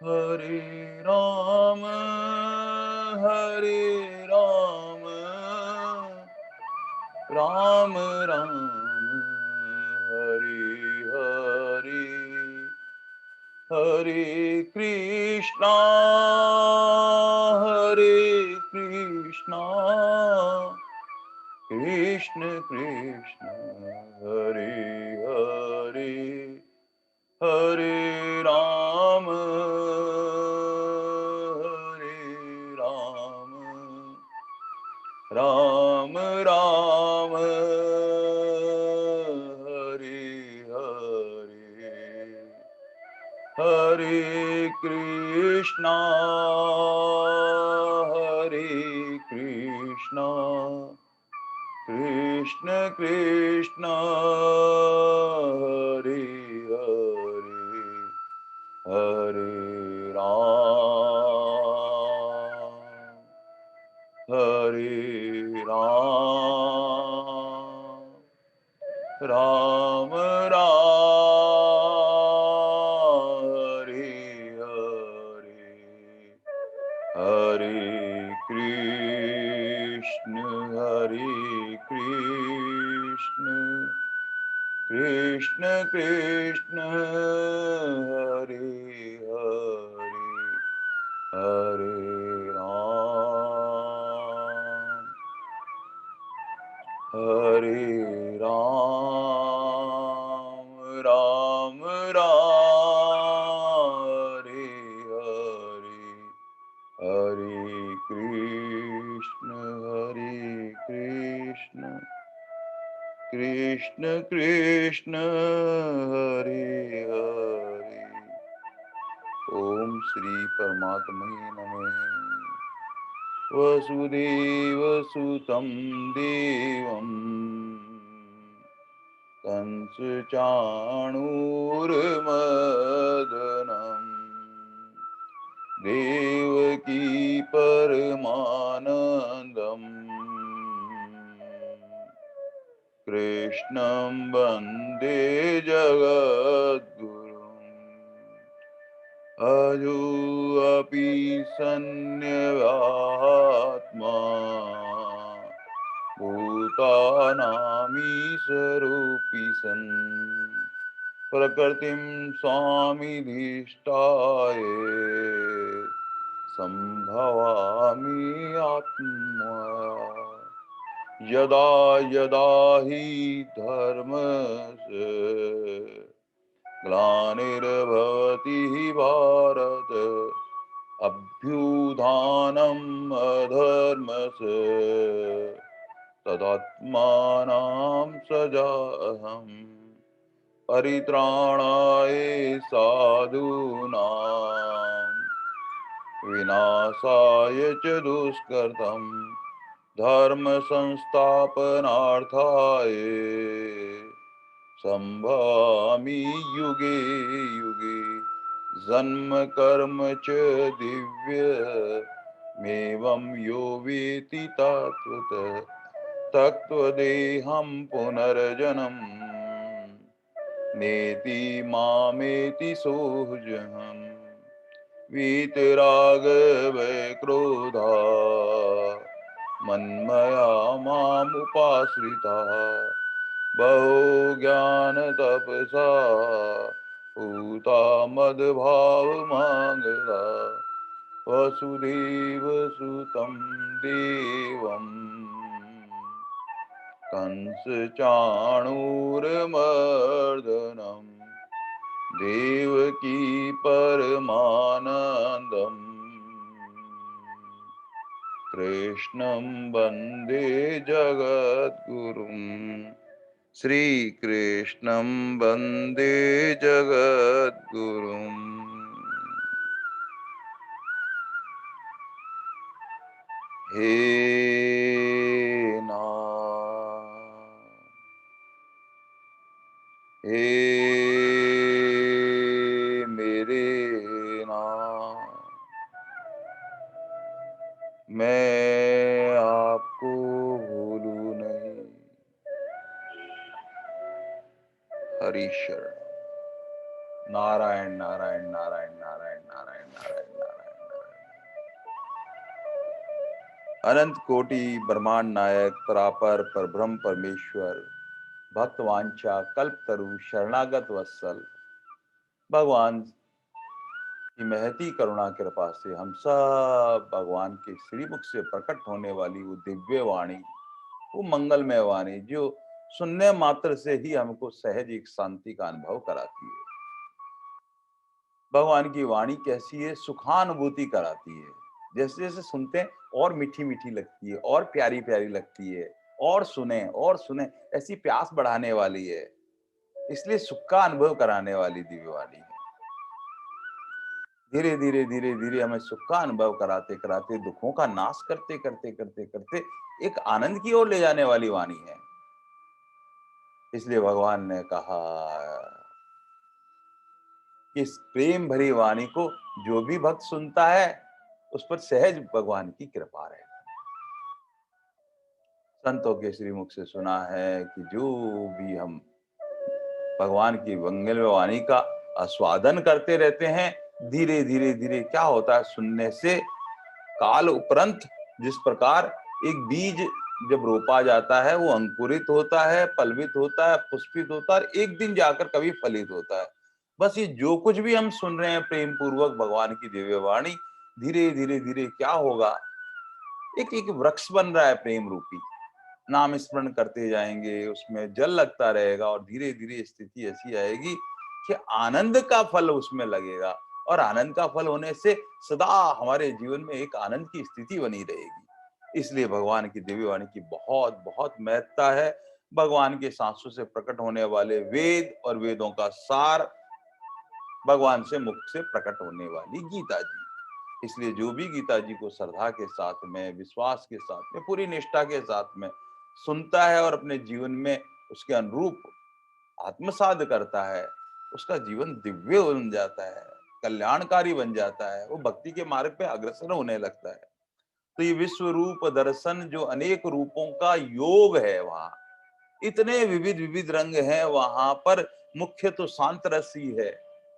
हरे राम हरे राम राम राम हरे हरे हरे कृष्णा हरे कृष्णा कृष्ण कृष्ण हरे हरे हरे राम राम राम हरे हरे हरे कृष्णा हरे कृष्णा कृष्ण कृष्ण हरे हरे हरे राम राम राम हरे हरे कृष्ण कृष्ण कृष्ण हरे हरे हरे राम राम राम हरे हरे कृष्ण कृष्ण कृष्ण हरे हरे ओम श्री परमात्मने नमः वसुदेव सुतं देवं कंस चाणूरमर्दनम् देवकी परमानन्दम् कृष्णं वन्दे जगद्गुरुम् अजो अपि सन्न्यवात्मा भूतानामीशरूपी सन् प्रकृतिं स्वामिधिष्ठाय सम्भवामि आत्मया यदा यदा हि धर्मस्य ग्लानिर्भवति हि भारत अभ्युत्थानम् अधर्मस्य तदात्मानं सृजाम्यहम् परित्राणाय साधूनां विनाशाय च दुष्कृतम् धर्म संस्थापनार्थाय संभवामि युगे युगे जन्म कर्म च दिव्यमेवं यो वेत्ति तत्त्वतः तत्त्वदेहं पुनर्जन्म नेति मामेति सोऽहम् वीतरागभयक्रोधा मन्मया मामुपाश्रिताः बहो ज्ञानतपसा पूता मद्भावमागता वसुदेवसुतं देवम् कंसचाणूरमर्दनम् देवकी परमानन्दम् कृष्णं वन्दे जगद्गुरुम् श्रीकृष्णं वन्दे जगद्गुरुम् हे हे मेरे नाथ मैं आपको भूलूं नहीं। हरि शरण। नारायण नारायण नारायण नारायण नारायण नारायण। अनंत कोटि ब्रह्मांड नायक परापर परब्रह्म परमेश्वर भक्तवांछा कल्पतरु शरणागत वत्सल भगवान की महती करुणा कृपा से हम सब भगवान के श्रीमुख से प्रकट होने वाली वो दिव्य वाणी, वो मंगलमय वाणी जो सुनने मात्र से ही हमको सहज एक शांति का अनुभव कराती है। भगवान की वाणी कैसी है, सुखानुभूति कराती है। जैसे जैसे सुनते हैं और मीठी मीठी लगती है और प्यारी प्यारी लगती है, और सुने ऐसी प्यास बढ़ाने वाली है, इसलिए सुख का अनुभव कराने वाली दिव्य वाणी है। धीरे धीरे धीरे धीरे हमें सुख का अनुभव कराते कराते दुखों का नाश करते करते करते करते एक आनंद की ओर ले जाने वाली वाणी है। इसलिए भगवान ने कहा कि इस प्रेम भरी वाणी को जो भी भक्त सुनता है उस पर सहज भगवान की कृपा रहे। संतों के श्रीमुख से सुना है कि जो भी हम भगवान की मंगल वाणी का आस्वादन करते रहते हैं, धीरे धीरे धीरे क्या होता है, सुनने से काल उपरंत जिस प्रकार एक बीज जब रोपा जाता है वो अंकुरित होता है, पल्वित होता है, पुष्पित होता है और एक दिन जाकर कभी फलित होता है। बस ये जो कुछ भी हम सुन रहे हैं प्रेम पूर्वक भगवान की दिव्य वाणी, धीरे धीरे धीरे क्या होगा, एक एक वृक्ष बन रहा है प्रेम रूपी। नाम स्मरण करते जाएंगे, उसमें जल लगता रहेगा और धीरे धीरे स्थिति ऐसी आएगी कि आनंद का फल उसमें लगेगा और आनंद का फल होने से सदा हमारे जीवन में एक आनंद की स्थिति बनी रहेगी। इसलिए भगवान की दिव्य वाणी की बहुत बहुत महत्ता है। भगवान के सांसों से प्रकट होने वाले वेद और वेदों का सार, भगवान से मुख से प्रकट होने वाली गीता जी। इसलिए जो भी गीता जी को श्रद्धा के साथ में, विश्वास के साथ में, पूरी निष्ठा के साथ में सुनता है और अपने जीवन में उसके अनुरूप आत्मसात करता है, उसका जीवन दिव्य बन जाता है, कल्याणकारी बन जाता है, वो भक्ति के मार्ग पे अग्रसर होने लगता है। तो ये विश्व रूप दर्शन जो अनेक रूपों का योग है, वहाँ इतने विविध विविध रंग हैं, वहां पर मुख्य तो शांत रस ही है,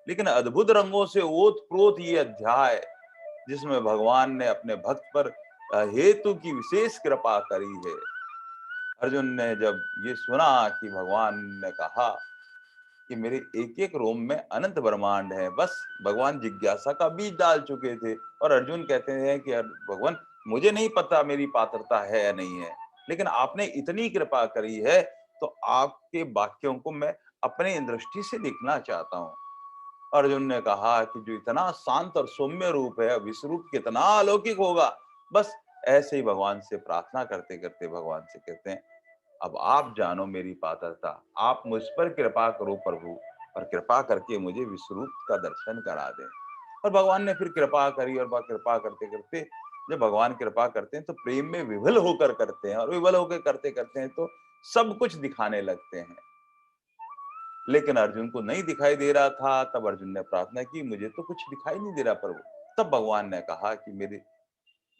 लेकिन अद्भुत रंगों से ओत प्रोत ये अध्याय जिसमें भगवान ने अपने भक्त पर हेतु की विशेष कृपा करी है। अर्जुन ने जब ये सुना कि भगवान ने कहा कि मेरे एक एक रोम में अनंत ब्रह्मांड है, बस भगवान जिज्ञासा का बीज डाल चुके थे और अर्जुन कहते हैं कि भगवान मुझे नहीं पता मेरी पात्रता है या नहीं है, लेकिन आपने इतनी कृपा करी है तो आपके वाक्यों को मैं अपनी दृष्टि से देखना चाहता हूँ। अर्जुन ने कहा कि जो इतना शांत और सौम्य रूप है, विश्व कितना अलौकिक होगा। बस ऐसे ही भगवान से प्रार्थना करते करते भगवान से कहते हैं, अब आप जानो मेरी पात्रता, आप मुझ पर कृपा करो प्रभु, और कृपा करके मुझे विश्व का दर्शन करा दें। और भगवान ने फिर कृपा करी और वह कृपा करते करते, जब भगवान कृपा करते हैं तो प्रेम में विभल होकर करते हैं और विभल होकर करते करते हैं तो सब कुछ दिखाने लगते हैं। लेकिन अर्जुन को नहीं दिखाई दे रहा था, तब अर्जुन ने प्रार्थना की, मुझे तो कुछ दिखाई नहीं दे रहा प्रभु। तब भगवान ने कहा कि मेरे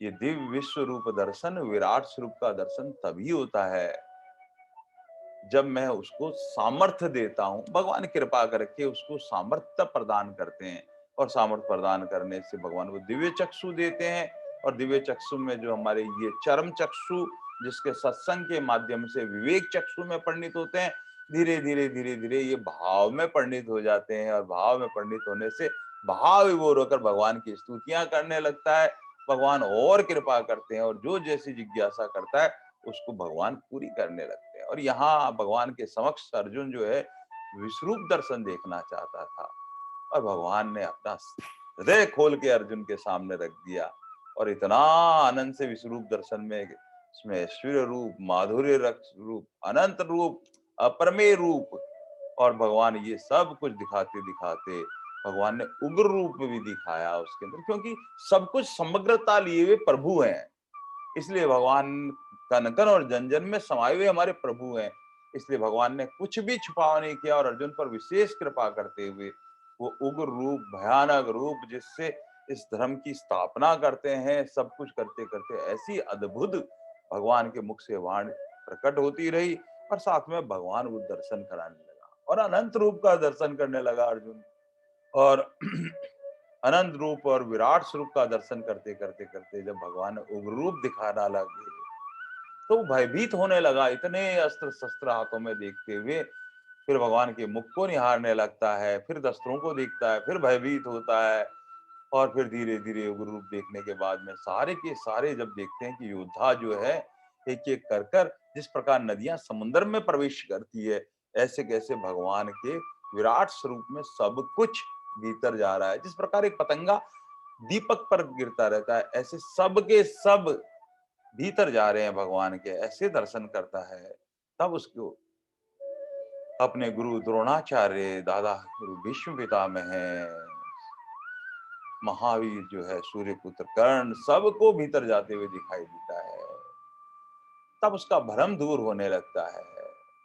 ये दिव्य विश्व रूप दर्शन, विराट स्वरूप का दर्शन तभी होता है जब मैं उसको सामर्थ्य देता हूँ। भगवान कृपा करके उसको सामर्थ्य प्रदान करते हैं और सामर्थ्य प्रदान करने से भगवान वो दिव्य चक्षु देते हैं। और दिव्य चक्षु में जो हमारे ये चरम चक्षु जिसके सत्संग के माध्यम से विवेक चक्षु में परिणित होते हैं, धीरे धीरे धीरे धीरे ये भाव में परिणित हो जाते हैं और भाव में परिणित होने से भाव विभोर होकर भगवान की स्तुतियां करने लगता है। भगवान और कृपा करते हैं और जो जैसी जिज्ञासा करता है उसको भगवान पूरी करने लगते हैं। और यहाँ भगवान के समक्ष अर्जुन जो है विश्वरूप दर्शन देखना चाहता था और भगवान ने अपना हृदय खोल के अर्जुन के सामने रख दिया और इतना आनंद से विश्वरूप दर्शन में उसमें ऐश्वर्य रूप, माधुर्य रस रूप, अनंत रूप, अपरमेय रूप और भगवान ये सब कुछ दिखाते दिखाते भगवान ने उग्र रूप में भी दिखाया उसके अंदर, क्योंकि सब कुछ समग्रता लिए हुए प्रभु हैं। इसलिए भगवान कन कन और जन जन में समाये हुए हमारे प्रभु हैं। इसलिए भगवान ने कुछ भी छुपाव नहीं किया और अर्जुन पर विशेष कृपा करते हुए वो उग्र रूप, भयानक रूप जिससे इस धर्म की स्थापना करते हैं, सब कुछ करते करते ऐसी अद्भुत भगवान के मुख से वाणी प्रकट होती रही और साथ में भगवान वो दर्शन कराने लगा और अनंत रूप का दर्शन करने लगा अर्जुन। और अनंत रूप और विराट स्वरूप का दर्शन करते करते करते जब भगवान उग्र रूप दिखाना लगे तो भयभीत होने लगा, इतने अस्त्र शस्त्र हाथों में देखते हुए। फिर भगवान के मुख को निहारने लगता है, फिर दस्त्रों को देखता है, फिर भयभीत होता है। और फिर धीरे धीरे उग्र रूप देखने के बाद में सारे के सारे जब देखते हैं कि योद्धा जो है एक एक कर कर जिस प्रकार नदियां समुद्र में प्रवेश करती है, ऐसे कैसे भगवान के विराट स्वरूप में सब कुछ भीतर जा रहा है। जिस प्रकार एक पतंगा दीपक पर गिरता रहता है, ऐसे सब के सब भीतर जा रहे हैं भगवान के, ऐसे दर्शन करता है। तब उसको अपने गुरु द्रोणाचार्य, दादा गुरु भीष्म पितामह हैं, महावीर जो है, सूर्यपुत्र कर्ण, सबको भीतर जाते हुए दिखाई देता है। तब उसका भ्रम दूर होने लगता है।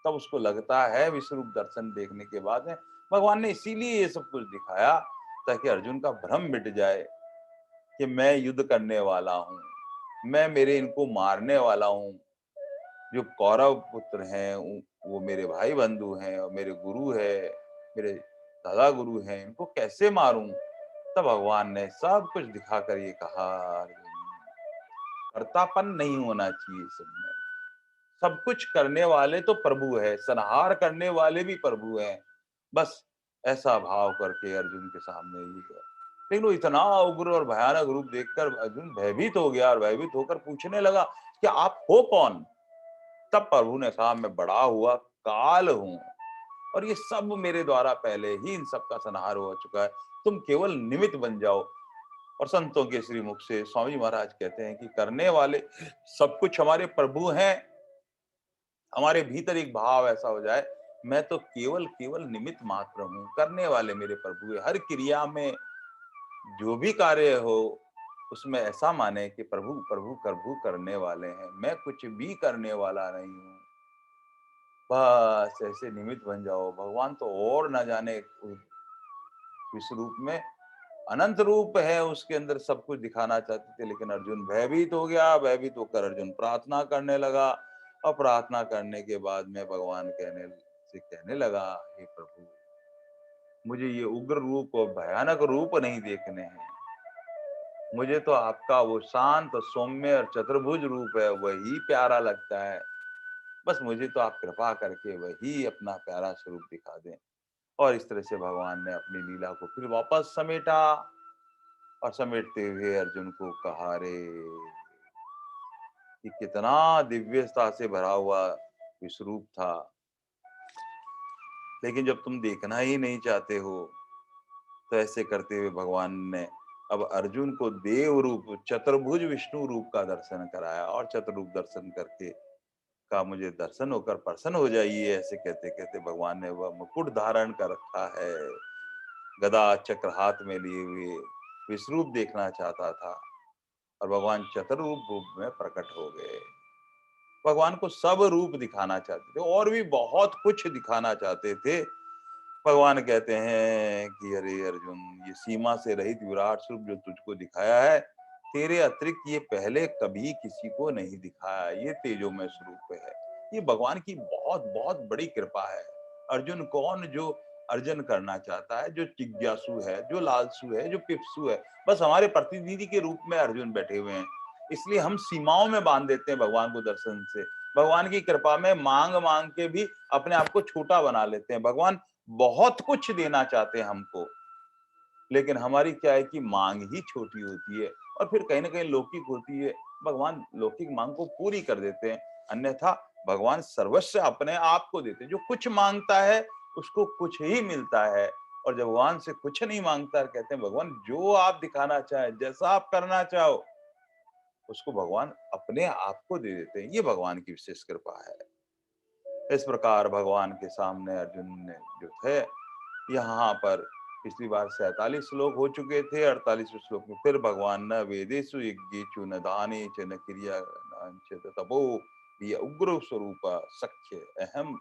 तब उसको लगता है विश्वरूप दर्शन देखने के बाद में भगवान ने इसीलिए ये सब कुछ दिखाया ताकि अर्जुन का भ्रम मिट जाए कि मैं युद्ध करने वाला हूँ, मैं मेरे इनको मारने वाला हूँ। जो कौरव पुत्र हैं वो मेरे भाई बंधु हैं और मेरे गुरु है, मेरे दादा गुरु हैं, इनको कैसे मारूं। तब भगवान ने सब कुछ दिखाकर ये कहा, कर्तापन नहीं होना चाहिए सब में, सब कुछ करने वाले तो प्रभु है, संहार करने वाले भी प्रभु हैं। बस ऐसा भाव करके अर्जुन के सामने ये है। लेकिन वो इतना उग्र और भयानक रूप देखकर अर्जुन भयभीत हो गया और भयभीत होकर पूछने लगा कि आप हो कौन। तब प्रभु ने कहा, मैं बड़ा हुआ काल हूं और ये सब मेरे द्वारा पहले ही इन सब का संहार हो चुका है, तुम केवल निमित्त बन जाओ। और संतों के श्री मुख से स्वामी महाराज कहते हैं कि करने वाले सब कुछ हमारे प्रभु हैं। हमारे भीतर एक भाव ऐसा हो जाए, मैं तो केवल केवल निमित्त मात्र हूँ, करने वाले मेरे प्रभु है। हर क्रिया में जो भी कार्य हो उसमें ऐसा माने कि प्रभु प्रभु प्रभु करने वाले हैं, मैं कुछ भी करने वाला नहीं हूँ। बस ऐसे निमित्त बन जाओ। भगवान तो और न जाने इस रूप में अनंत रूप है, उसके अंदर सब कुछ दिखाना चाहते थे, लेकिन अर्जुन भयभीत हो गया। भयभीत होकर अर्जुन प्रार्थना करने लगा और प्रार्थना करने के बाद में भगवान कहने लगा, हे प्रभु, मुझे ये उग्र रूप और भयानक रूप नहीं देखने हैं। मुझे तो आपका वो शांत सौम्य और चतुर्भुज रूप है वही प्यारा लगता है। बस मुझे तो आप कृपा करके वही अपना प्यारा स्वरूप दिखा दें। और इस तरह से भगवान ने अपनी लीला को फिर वापस समेटा और समेटते हुए अर्जुन को कहा, रे कि कितना दिव्यता से भरा हुआ विश्वरूप था, लेकिन जब तुम देखना ही नहीं चाहते हो तो ऐसे करते हुए भगवान ने अब अर्जुन को देव रूप चतुर्भुज विष्णु रूप का दर्शन कराया। और चतुर्भुज दर्शन करके का मुझे दर्शन होकर प्रसन्न हो जाइए, ऐसे कहते कहते भगवान ने वह मुकुट धारण कर रखा है, गदा चक्र हाथ में लिए हुए विश्वरूप देखना चाहता था और भगवान चतुर्रूप रूप में प्रकट हो गए। भगवान को सब रूप दिखाना चाहते थे और भी बहुत कुछ दिखाना चाहते थे। भगवान कहते हैं कि अरे अर्जुन, ये सीमा से रहित विराट स्वरूप जो तुझको दिखाया है, तेरे अतिरिक्त ये पहले कभी किसी को नहीं दिखाया। ये तेजोमय स्वरूप है। ये भगवान की बहुत बहुत बड़ी कृपा है। अर्जुन कौन, जो अर्जन करना चाहता है, जो जिज्ञासु है, जो लालसू है, जो पिपसू है, बस हमारे प्रतिनिधि के रूप में अर्जुन बैठे हुए हैं। इसलिए हम सीमाओं में बांध देते हैं भगवान को दर्शन से। भगवान की कृपा में मांग मांग के भी अपने आप को छोटा बना लेते हैं। भगवान बहुत कुछ देना चाहते हैं हमको, लेकिन हमारी क्या है कि मांग ही छोटी होती है और फिर कहीं ना कहीं लौकिक होती है। भगवान लौकिक मांग को पूरी कर देते हैं, अन्यथा भगवान सर्वस्व अपने आप को देते हैं। जो कुछ मांगता है उसको कुछ ही मिलता है, और जब भगवान से कुछ नहीं मांगता, कहते हैं भगवान जो आप दिखाना चाहे, जैसा आप करना चाहो, उसको भगवान अपने आप को दे देते हैं। ये भगवान की विशेष कृपा है। इस प्रकार भगवान के सामने अर्जुन ने जो थे, यहाँ पर पिछली बार 47 श्लोक हो चुके थे। 48वें श्लोक में फिर भगवान न वेदेषु यज्ञेषु न दाने च न क्रिया तपो ये उग्र स्वरूप सख्य अहम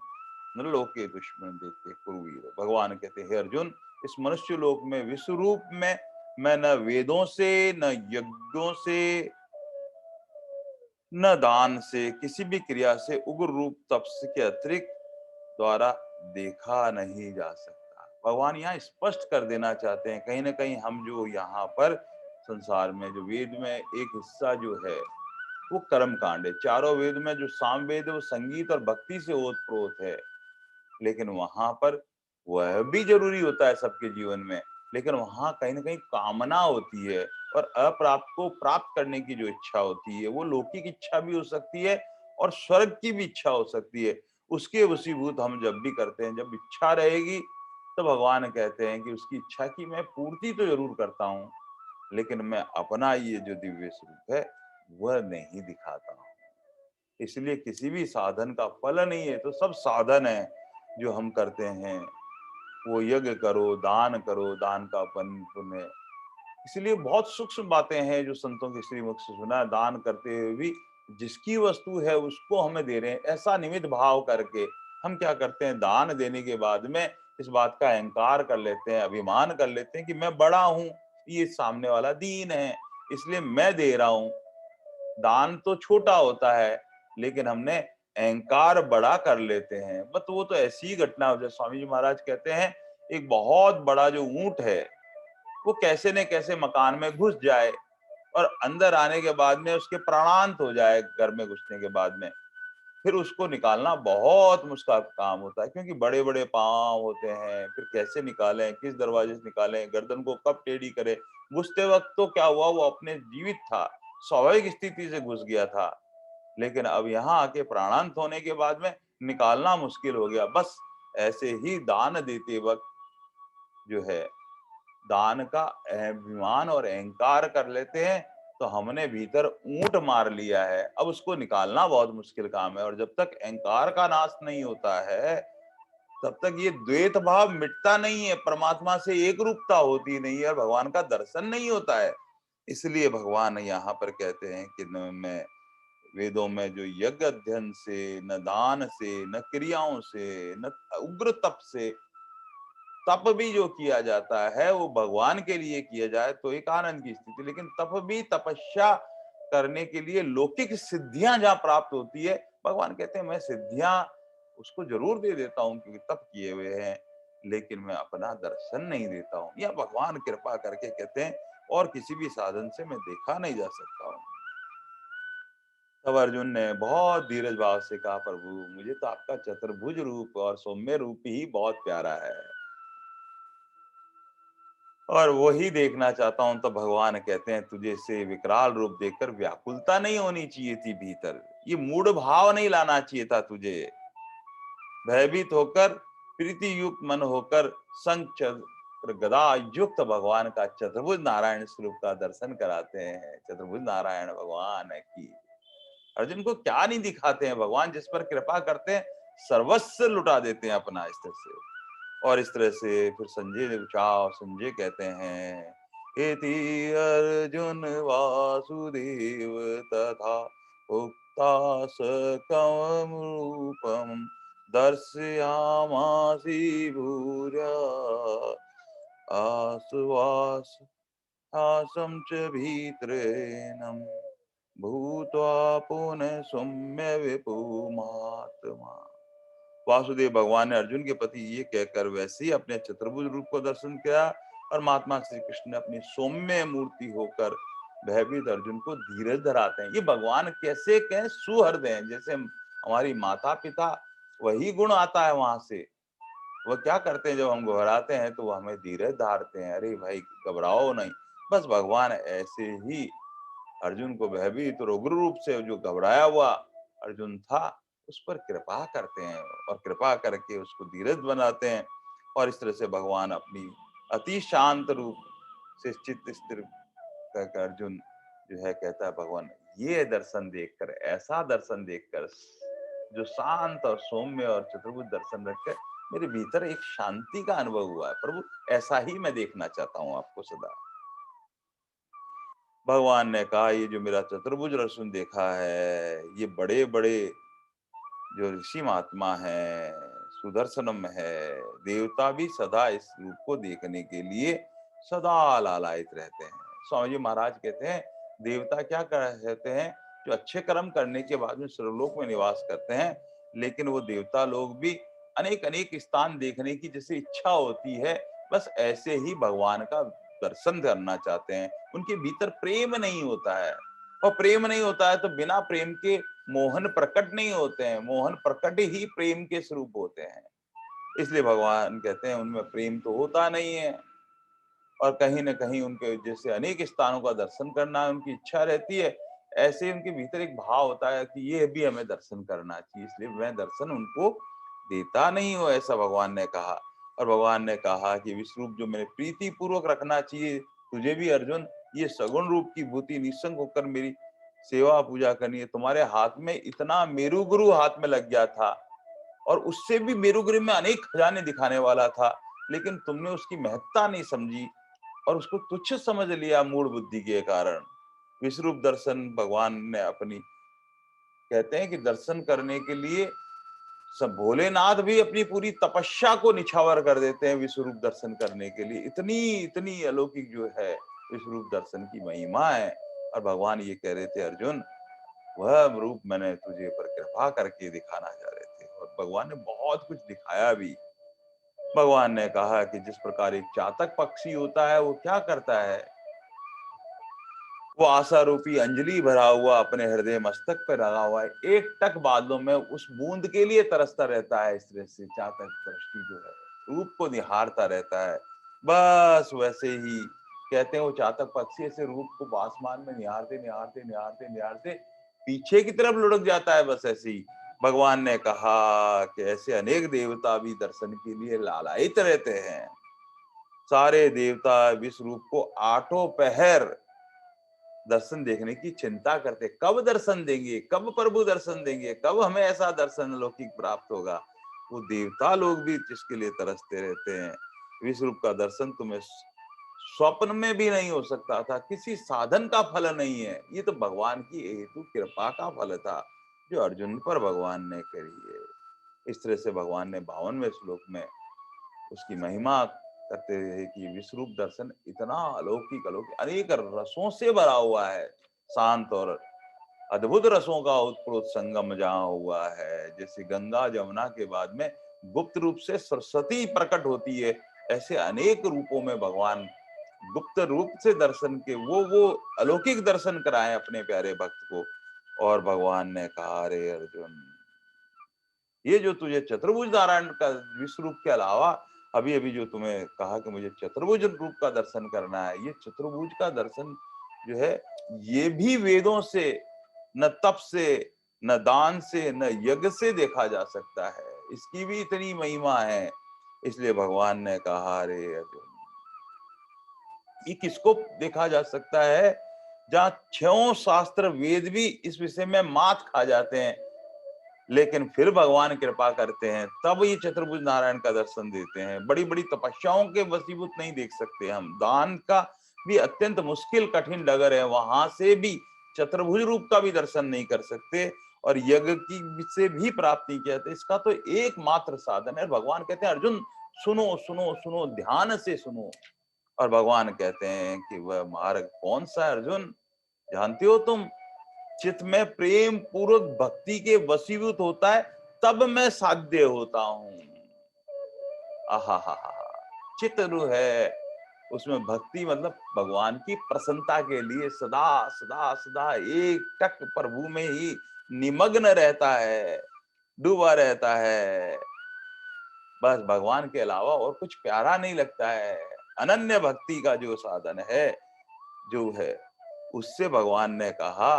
न लोके दुश्मन देते कुरुवीर। भगवान कहते हैं, अर्जुन, इस मनुष्य लोक में विश्व रूप में मैं न वेदों से, न यज्ञों से, न दान से, किसी भी क्रिया से उग्र रूप तपस्या के अतिरिक्त द्वारा देखा नहीं जा सकता। भगवान यहाँ स्पष्ट कर देना चाहते हैं, कहीं न कहीं हम जो यहाँ पर संसार में जो वेद में एक हिस्सा जो है, वो कर्म कांड है। चारों वेद में जो सामवेद है वो संगीत और भक्ति से ओत-प्रोत है। लेकिन वहाँ पर वह भी ज़रूरी होता है सबके जीवन में, लेकिन वहाँ कहीं न कहीं कामना होती है और अप्राप्त को प्राप्त करने की जो इच्छा होती है, वो लौकिक इच्छा भी हो सकती है और स्वर्ग की भी इच्छा हो सकती है। उसके वशीभूत हम जब भी करते हैं, जब इच्छा रहेगी, तो भगवान कहते हैं कि उसकी इच्छा की मैं पूर्ति तो ज़रूर करता हूँ, लेकिन मैं अपना ये जो दिव्य स्वरूप है, वह नहीं दिखाता हूँ। इसलिए किसी भी साधन का फल नहीं है, तो सब साधन है जो हम करते हैं। वो यज्ञ करो, दान करो, दान का पुण्य। इसलिए बहुत सूक्ष्म बातें हैं जो संतों के श्रीमुख से सुना है, दान करते हुए भी जिसकी वस्तु है उसको हमें दे रहे हैं, ऐसा निमित भाव करके हम क्या करते हैं, दान देने के बाद में इस बात का अहंकार कर लेते हैं, अभिमान कर लेते हैं कि मैं बड़ा हूँ, ये सामने वाला दीन है, इसलिए मैं दे रहा हूँ। दान तो छोटा होता है, लेकिन हमने अहंकार बड़ा कर लेते हैं। बस वो तो ऐसी ही घटना हो, जैसे स्वामी जी महाराज कहते हैं, एक बहुत बड़ा जो ऊंट है, वो कैसे न कैसे मकान में घुस जाए और अंदर आने के बाद में उसके प्राणांत हो जाए घर में घुसने के बाद में। फिर उसको निकालना बहुत मुश्किल काम होता है, क्योंकि बड़े-बड़े पाँव होते हैं, फिर कैसे निकालें, किस दरवाजे से निकालें, गर्दन को कब टेढ़ी करें। घुसते वक़्त तो क्या हुआ, वो अपने जीवित था, स्वाभाविक स्थिति से घुस गया था। लेकिन अब यहाँ आके प्राणांत होने के बाद में निकालना मुश्किल हो गया। बस ऐसे ही दान देते वक़्त जो है, दान का अभिमान और अहंकार कर लेते हैं, तो हमने भीतर ऊंट मार लिया है। अब उसको निकालना बहुत मुश्किल काम है और जब तक अहंकार का नाश नहीं होता है, तब तक ये द्वैत भाव मिटता नहीं है, परमात्मा से एक रूपता होती नहीं है और भगवान का दर्शन नहीं होता है। इसलिए भगवान यहाँ पर कहते हैं कि न मैं वेदों में जो यज्ञ अध्ययन से, न दान से, न क्रियाओं से, न उग्र तप से, तप भी जो किया जाता है वो भगवान के लिए किया जाए तो एक आनंद की स्थिति, लेकिन तप भी तपस्या करने के लिए लौकिक सिद्धियां जहां प्राप्त होती है, भगवान कहते हैं मैं सिद्धियां उसको जरूर दे देता हूँ क्योंकि तप किए हुए हैं, लेकिन मैं अपना दर्शन नहीं देता हूँ, या भगवान कृपा करके कहते हैं और किसी भी साधन से मैं देखा नहीं जा सकता हूँ। तब अर्जुन ने बहुत धीरज भाव से कहा, प्रभु मुझे तो आपका चतुर्भुज रूप और सौम्य रूप ही बहुत प्यारा है और वही देखना चाहता हूं। तो भगवान कहते हैं तुझे से विकराल रूप देखकर व्याकुलता नहीं होनी चाहिए थी भीतर, ये मूढ़ भाव नहीं लाना चाहिए था तुझे। भयभीत होकर, प्रीति युक्त मन होकर शंख चक्र गदा युक्त भगवान का चतुर्भुज नारायण स्वरूप का दर्शन कराते हैं। चतुर्भुज नारायण भगवान की। अर्जुन को क्या नहीं दिखाते हैं भगवान, जिस पर कृपा करते हैं सर्वस्व लुटा देते हैं अपना इस तरह से। और इस तरह से फिर संजय ने पूछा और संजय कहते हैं, इति अर्जुन वासुदेव तथा उक्ता सकम रूपम दर्शयामासि भूर्या आसुवास आसम च भीतरेणम भूत्वा पुनः सौम्य विपुमात्मा। वासुदेव भगवान ने अर्जुन के प्रति ये कहकर वैसे ही अपने चतुर्भुज रूप को दर्शन किया और महात्मा श्री कृष्ण ने अपनी सौम्य मूर्ति होकर भयभीत अर्जुन को धीरज धराते हैं। ये भगवान कैसे कहें सुहृदय हैं, जैसे हमारी माता पिता, वही गुण आता है वहां से। वह क्या करते हैं जब हम घबराते हैं तो वो हमें धीरज धारते हैं, अरे भाई घबराओ नहीं। बस भगवान ऐसे ही अर्जुन को भयभीत और उग्र रूप से जो घबराया हुआ अर्जुन था उस पर कृपा करते हैं और कृपा करके उसको धीरज बनाते हैं। और इस तरह से भगवान अपनी अति शांत रूप से चित्त स्थिर कर अर्जुन जो है कहता है, भगवान ये दर्शन देखकर, ऐसा दर्शन देखकर जो शांत और सौम्य और चतुर्भुज दर्शन रखकर मेरे भीतर एक शांति का अनुभव हुआ है, प्रभु ऐसा ही मैं देखना चाहता हूँ आपको सदा। भगवान ने कहा ये जो मेरा चतुर्भुज दर्शन देखा है, ये बड़े बड़े जो ऋषि महात्मा है, सुदर्शनम है, देवता भी सदा इस रूप को देखने के लिए सदा लालायित रहते हैं। स्वामी जी महाराज कहते हैं देवता क्या कहते हैं, जो अच्छे कर्म करने के बाद में सर्वलोक में निवास करते हैं, लेकिन वो देवता लोग भी अनेक अनेक स्थान देखने की जैसे इच्छा होती है, बस ऐसे ही भगवान का दर्शन करना चाहते हैं। उनके भीतर प्रेम नहीं होता है, और प्रेम नहीं होता है तो बिना प्रेम के मोहन प्रकट नहीं होते हैं, मोहन प्रकट ही प्रेम के स्वरूप होते हैं। इसलिए भगवान कहते हैं उनमें प्रेम तो होता नहीं है, और कहीं न कहीं उनके जैसे अनेक स्थानों का दर्शन करना उनकी इच्छा रहती है, ऐसे ही उनके भीतर एक भाव होता है कि ये भी हमें दर्शन करना चाहिए, इसलिए मैं दर्शन उनको देता नहीं हूँ, ऐसा भगवान ने कहा। और भगवान ने कहा कि विश्वरूप जो मैंने प्रीति पूर्वक रखना चाहिए तुझे भी अर्जुन, ये सगुण रूप की भूति निःसंग होकर मेरी सेवा पूजा करनी है। तुम्हारे हाथ में इतना मेरु गुरु हाथ में लग गया था, और उससे भी मेरु गुरु में अनेक खजाने दिखाने वाला था, लेकिन तुमने उसकी महत्ता नहीं समझी और उसको तुच्छ समझ लिया मूढ़ बुद्धि के कारण। विश्वरूप दर्शन भगवान ने अपनी, कहते हैं कि दर्शन करने के लिए सब भोलेनाथ भी अपनी पूरी तपस्या को निछावर कर देते हैं विश्वरूप दर्शन करने के लिए। इतनी इतनी अलौकिक जो है विश्वरूप दर्शन की महिमा है। और भगवान ये कह रहे थे अर्जुन, वह रूप मैंने तुझे पर कृपा करके दिखाना चाह रहे थे, और भगवान ने बहुत कुछ दिखाया भी। भगवान ने कहा कि जिस प्रकार एक चातक पक्षी होता है वो क्या करता है, वो आशा रूपी अंजलि भरा हुआ अपने हृदय मस्तक पर लगा हुआ है, एक टक बादलों में उस बूंद के लिए तरसता रहता है। इस तरह से चातक दृष्टि जो है रूप को निहारता रहता है। बस वैसे ही कहते हैं वो चातक पक्षी ऐसे रूप को आसमान में निहारते निहारते निहारते निहारते पीछे की तरफ लुढ़क जाता है। बस ऐसे ही भगवान ने कहा कि ऐसे अनेक देवता भी दर्शन के लिए लालायित रहते हैं। सारे देवता विश्व रूप को आठों पहर दर्शन देखने की चिंता करते, कब दर्शन देंगे, कब प्रभु दर्शन देंगे, कब हमें ऐसा दर्शन अलौकिक प्राप्त होगा। वो देवता लोग भी जिसके लिए तरसते रहते हैं। विश्व रूप का दर्शन तुम्हें स्वप्न में भी नहीं हो सकता था, किसी साधन का फल नहीं है, ये तो भगवान की हेतु कृपा का फल था जो अर्जुन पर भगवान ने करी है। इस तरह से भगवान ने 52वें श्लोक में उसकी महिमा करते हैं कि विश्वरूप दर्शन इतना अलौकिक अलौकिक अनेक रसों से भरा हुआ है, शांत और अद्भुत रसों का उत्प्रोत संगम जहाँ हुआ है। जैसे गंगा जमुना के बाद में गुप्त रूप से सरस्वती प्रकट होती है, ऐसे अनेक रूपों में भगवान गुप्त रूप से दर्शन के वो अलौकिक दर्शन कराए अपने प्यारे भक्त को। और भगवान ने कहा, अरे अर्जुन, ये जो तुझे चतुर्भुज नारायण का विश्व रूप के अलावा अभी अभी जो तुम्हें कहा कि मुझे चतुर्भुज रूप का दर्शन करना है, ये चतुर्भुज का दर्शन जो है ये भी वेदों से, न तप से, न दान से, न यज्ञ से देखा जा सकता है, इसकी भी इतनी महिमा है। इसलिए भगवान ने कहा, अरे अर्जुन, ये किसको देखा जा सकता है जहाँ छयों शास्त्र वेद भी इस विषय में मात खा जाते हैं, लेकिन फिर भगवान कृपा करते हैं, तब ये चतुर्भुज नारायण का दर्शन देते हैं। बड़ी बड़ी तपस्याओं के वशीभूत नहीं देख सकते हम, दान का भी अत्यंत मुश्किल कठिन डगर है, वहां से भी चतुर्भुज रूप का भी दर्शन नहीं कर सकते, और यज्ञ की से भी प्राप्त नहीं किया। इसका तो एकमात्र साधन है। भगवान कहते हैं अर्जुन, सुनो सुनो सुनो, ध्यान से सुनो। और भगवान कहते हैं कि वह मार्ग कौन सा है अर्जुन, जानते हो तुम? चित्त में प्रेम पूर्वक भक्ति के वशीभूत होता है, तब मैं साध्य होता हूँ। आहा हा हा, चित्त रूह है, उसमें भक्ति मतलब भगवान की प्रसन्नता के लिए सदा सदा सदा एक टक प्रभु में ही निमग्न रहता है, डूबा रहता है। बस भगवान के अलावा और कुछ प्यारा नहीं लगता है। अनन्य भक्ति का जो साधन है, जो है, उससे भगवान ने कहा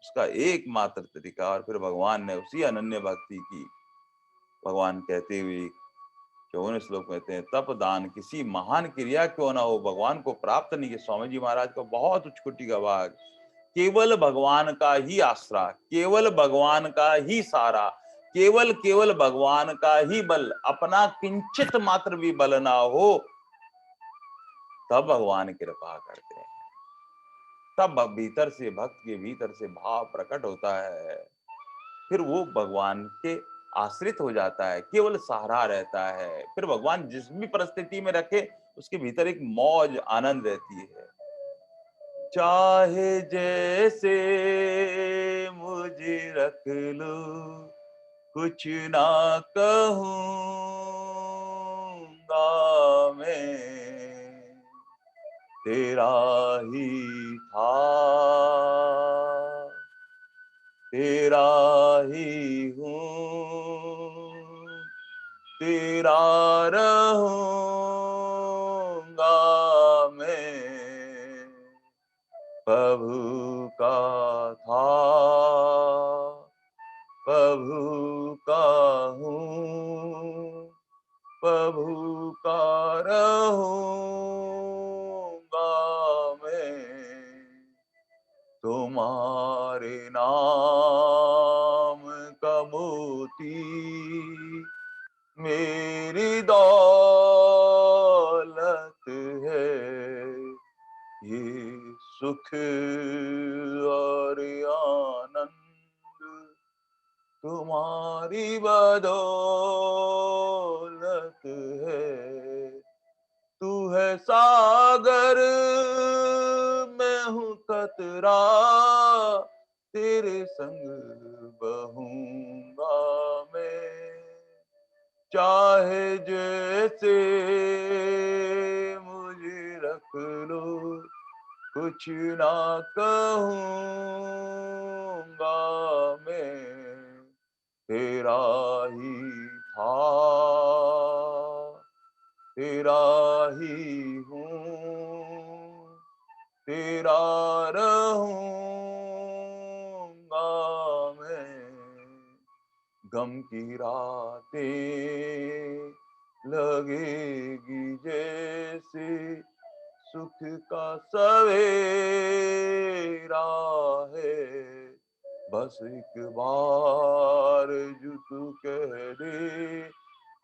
उसका एकमात्र तरीका। और फिर भगवान ने उसी अनन्य भक्ति की, भगवान कहते हुए 54वें श्लोक में कहते हैं, तप दान किसी महान क्रिया क्यों ना हो, भगवान को प्राप्त नहीं किया। स्वामी जी महाराज का बहुत उच्च कोटि का भाग, केवल भगवान का ही आसरा, केवल भगवान का ही सारा, केवल केवल भगवान का ही बल, अपना किंचित मात्र भी बल ना हो, तब भगवान कृपा करते हैं। तब भीतर से, भक्त के भीतर से भाव प्रकट होता है, फिर वो भगवान के आश्रित हो जाता है, केवल सहारा रहता है। फिर भगवान जिस भी परिस्थिति में रखे, उसके भीतर एक मौज आनंद रहती है। चाहे जैसे मुझे रख लो, कुछ ना कहूँगा मैं, तेरा ही था, तेरा ही हूँ, तेरा रहूँगा मैं। प्रभु का था, प्रभु का हूँ, प्रभु का रहूँगा मैं। तुम्हारे नाम का मोती मेरी दौलत है, ये सुख और आनंद तुम्हारी बदौलत है। तू है सागर, मैं हूँ कतरा, तेरे संग बहूंगा मैं। चाहे जैसे मुझे रख लो, कुछ ना कहूँगा मैं, तेरा ही था, तेरा ही हूँ, तेरा रहूँगा मैं। गम की रातें लगेगी जैसे सुख का सवेरा है, बस एक बार जो तू कह दे,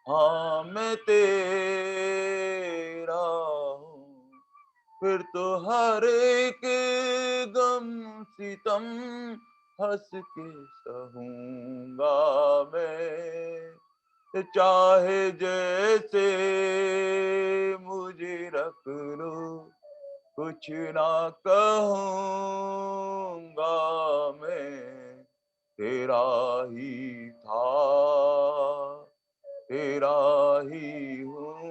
हाँ मैं तेरा हूँ, फिर तो हर एक गम सितम हंस के सहूंगा मैं। चाहे जैसे मुझे रख लो, कुछ ना कहूँगा मैं, तेरा ही था, तेरा ही हूँ,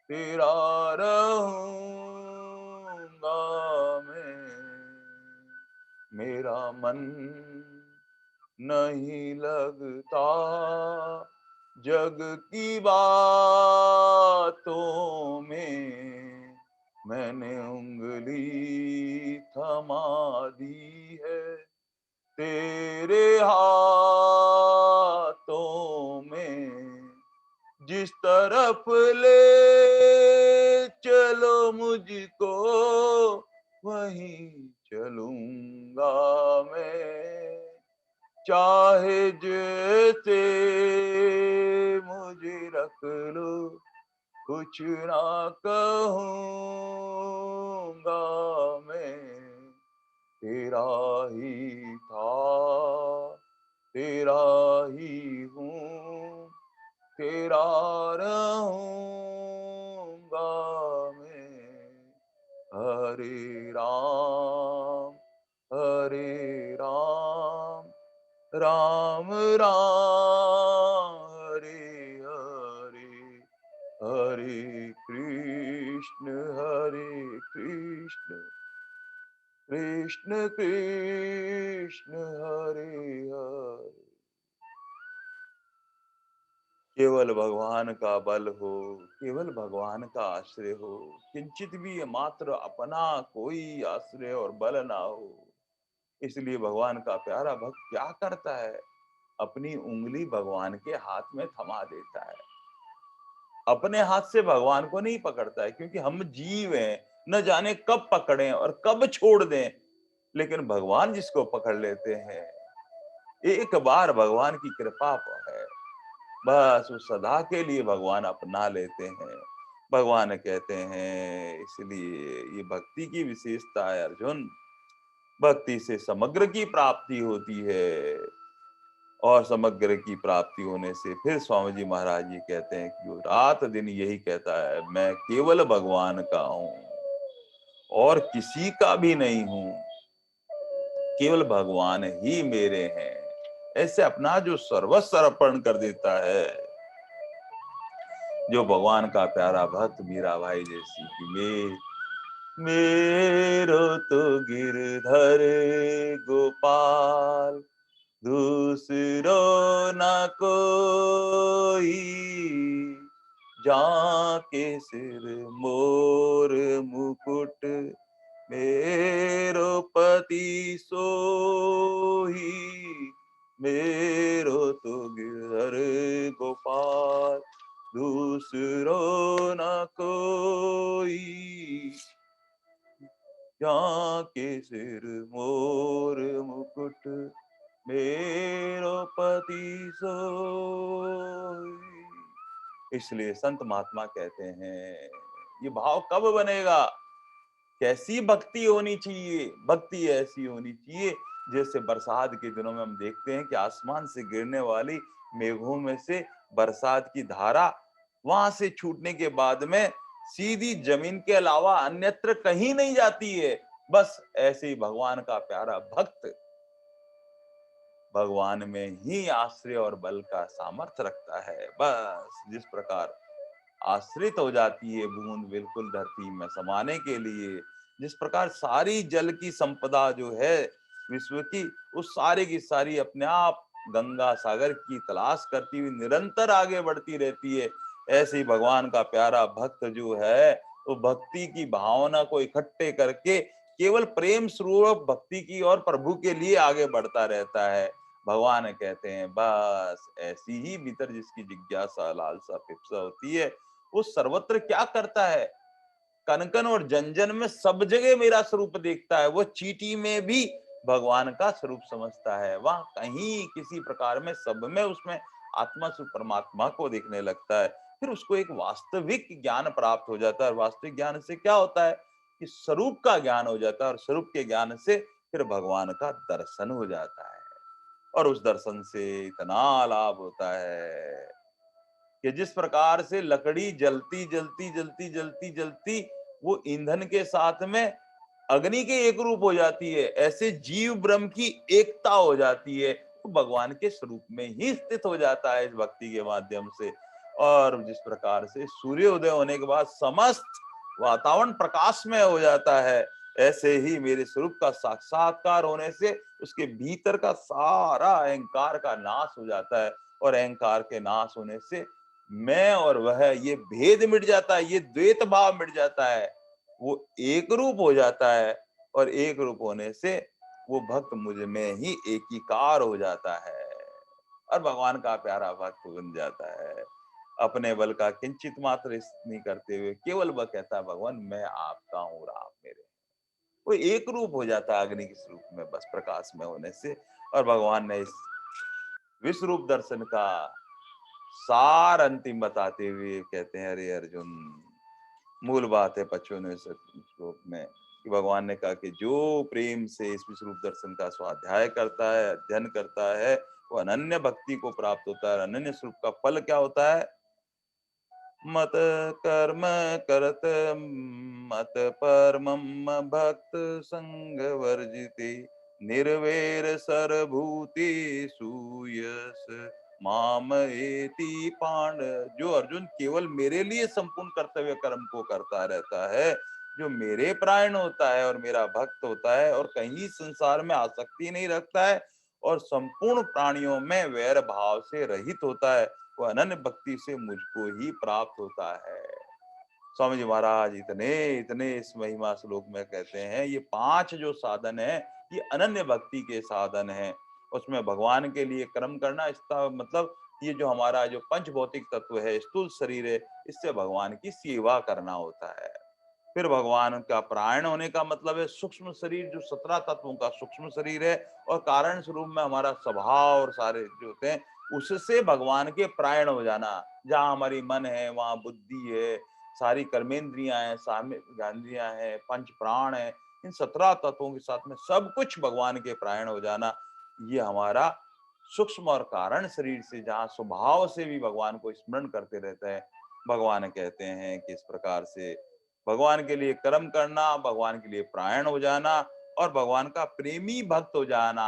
तेरा रहूँगा मैं। मेरा मन नहीं लगता जग की बातों में, मैंने उंगली थमा दी है तेरे हाथों में। जिस तरफ ले चलो मुझको, वहीं चलूंगा मैं। चाहे जैसे मुझे रख लो, कुछ ना कहूँगा मैं, तेरा ही था, तेरा ही हूँ, तेरा रहूँगा मैं। हरे राम, हरे राम, राम राम हरे हरे, हरे कृष्ण, कृष्ण कृष्ण हरे हरे। केवल भगवान का बल हो, केवल भगवान का आश्रय हो, किंचित भी मात्र अपना कोई आश्रय और बल ना हो। इसलिए भगवान का प्यारा भक्त क्या करता है, अपनी उंगली भगवान के हाथ में थमा देता है। अपने हाथ से भगवान को नहीं पकड़ता है, क्योंकि हम जीव हैं, न जाने कब पकड़ें और कब छोड़ दें। लेकिन भगवान जिसको पकड़ लेते हैं, एक बार भगवान की कृपा है, बस वो सदा के लिए भगवान अपना लेते हैं। भगवान कहते हैं, इसलिए ये भक्ति की विशेषता है अर्जुन। भक्ति से समग्र की प्राप्ति होती है, और समग्र की प्राप्ति होने से फिर स्वामी जी महाराज जी कहते हैं कि वो रात दिन यही कहता है, मैं केवल भगवान का हूं और किसी का भी नहीं हूं, केवल भगवान ही मेरे हैं। ऐसे अपना जो सर्वस्व अर्पण कर देता है, जो भगवान का प्यारा भक्त मीरा भाई जैसी कि मेरो तो गिरधर गोपाल, दूसरो न कोई, जाके सिर मोर मुकुट, मेरो पति सोही, मेरो तो गिरधर गोपाल, दूसरो न कोई, जाके सिर मोर मुकुट, मेरो पति सोई। इसलिए संत महात्मा कहते हैं, ये भाव कब बनेगा? कैसी भक्ति होनी चाहिए? भक्ति ऐसी होनी चाहिए जैसे बरसात के दिनों में हम देखते हैं कि आसमान से गिरने वाली मेघों में से बरसात की धारा वहां से छूटने के बाद में सीधी जमीन के अलावा अन्यत्र कहीं नहीं जाती है। बस ऐसे ही भगवान का प्यारा भक्त भगवान में ही आश्रय और बल का सामर्थ्य रखता है। बस जिस प्रकार आश्रित हो जाती है बूंद बिल्कुल धरती में समाने के लिए, जिस प्रकार सारी जल की संपदा जो है विश्व की, उस सारी की सारी अपने आप गंगा सागर की तलाश करती हुई निरंतर आगे बढ़ती रहती है, ऐसे ही भगवान का प्यारा भक्त जो है वो भक्ति की भावना को इकट्ठे करके केवल प्रेम स्वरूप भक्ति की और प्रभु के लिए आगे बढ़ता रहता है। भगवान कहते हैं बस ऐसी ही भीतर जिसकी जिज्ञासा लालसा पिपसा होती है, वो सर्वत्र क्या करता है, कन कन और जन जन में सब जगह मेरा स्वरूप देखता है। वो चींटी में भी भगवान का स्वरूप समझता है, वहां कहीं किसी प्रकार में सब में उसमें आत्मा स्वरूप परमात्मा को देखने लगता है। फिर उसको एक वास्तविक ज्ञान प्राप्त हो जाता है, और वास्तविक ज्ञान से क्या होता है कि स्वरूप का ज्ञान हो जाता है, और स्वरूप के ज्ञान से फिर भगवान का दर्शन हो जाता है। और उस दर्शन से इतना लाभ होता है कि जिस प्रकार से लकड़ी जलती जलती जलती जलती जलती वो ईंधन के साथ में अग्नि के एक रूप हो जाती है, ऐसे जीव ब्रह्म की एकता हो जाती है, तो भगवान के स्वरूप में ही स्थित हो जाता है इस भक्ति के माध्यम से। और जिस प्रकार से सूर्योदय होने के बाद समस्त वातावरण प्रकाशमय हो जाता है, ऐसे ही मेरे स्वरूप का साक्षात्कार होने से उसके भीतर का सारा अहंकार का नाश हो जाता है, और अहंकार के नाश होने से मैं और वह ये भेद मिट जाता है, ये द्वैत भाव मिट जाता है, वो एक रूप हो जाता है, और एक रूप होने से वो भक्त मुझ में ही एकीकार हो जाता है और भगवान का प्यारा भक्त बन जाता है। अपने बल का किंचित मात्र नहीं करते हुए केवल वह कहता है भगवान मैं आपका हूँ और आप मेरे। वो एक रूप हो जाता है अग्नि के स्वरूप में बस प्रकाश में होने से। और भगवान ने इस विश्व रूप दर्शन का सार अंतिम बताते हुए कहते हैं, अरे अर्जुन, मूल बात है 55वें श्लोक में कि भगवान ने कहा कि जो प्रेम से इस विश्व रूप दर्शन का स्वाध्याय करता है, अध्ययन करता है, वो अनन्य भक्ति को प्राप्त होता है। अनन्य स्वरूप का फल क्या होता है? मत कर्म करत मत परमम भक्त संग वर्जिते, निर्वैर सरभूति सूयस माम एति पांड। जो अर्जुन केवल मेरे लिए संपूर्ण कर्तव्य कर्म को करता रहता है, जो मेरे प्राण होता है और मेरा भक्त होता है, और कहीं संसार में आसक्ति नहीं रखता है, और संपूर्ण प्राणियों में वैर भाव से रहित होता है, वो अनन्य भक्ति से मुझको ही प्राप्त होता है। स्वामी जी महाराज इतने इतने इस महिमा श्लोक में कहते हैं ये 5 जो साधन है ये अनन्य भक्ति के साधन है। उसमें भगवान के लिए कर्म करना, इसका मतलब ये जो हमारा जो पंच भौतिक तत्व है, स्थूल शरीर है, इससे भगवान की सेवा करना होता है। फिर भगवान का प्राण होने का मतलब है सूक्ष्म शरीर, जो 17 तत्वों का सूक्ष्म शरीर है, और कारण स्वरूप में हमारा स्वभाव और सारे जो होते हैं, उससे भगवान के प्राण हो जाना। जहाँ हमारी मन है वहां बुद्धि है, सारी कर्मेंद्रियां हैं, ज्ञानेंद्रियां हैं, पंच प्राण है, इन 17 तत्वों के साथ में सब कुछ भगवान के प्राण हो जाना, ये हमारा सूक्ष्म और कारण शरीर से, जहाँ स्वभाव से भी भगवान को स्मरण करते रहते हैं। भगवान कहते हैं कि इस प्रकार से भगवान के लिए कर्म करना, भगवान के लिए प्राण हो जाना, और भगवान का प्रेमी भक्त हो जाना,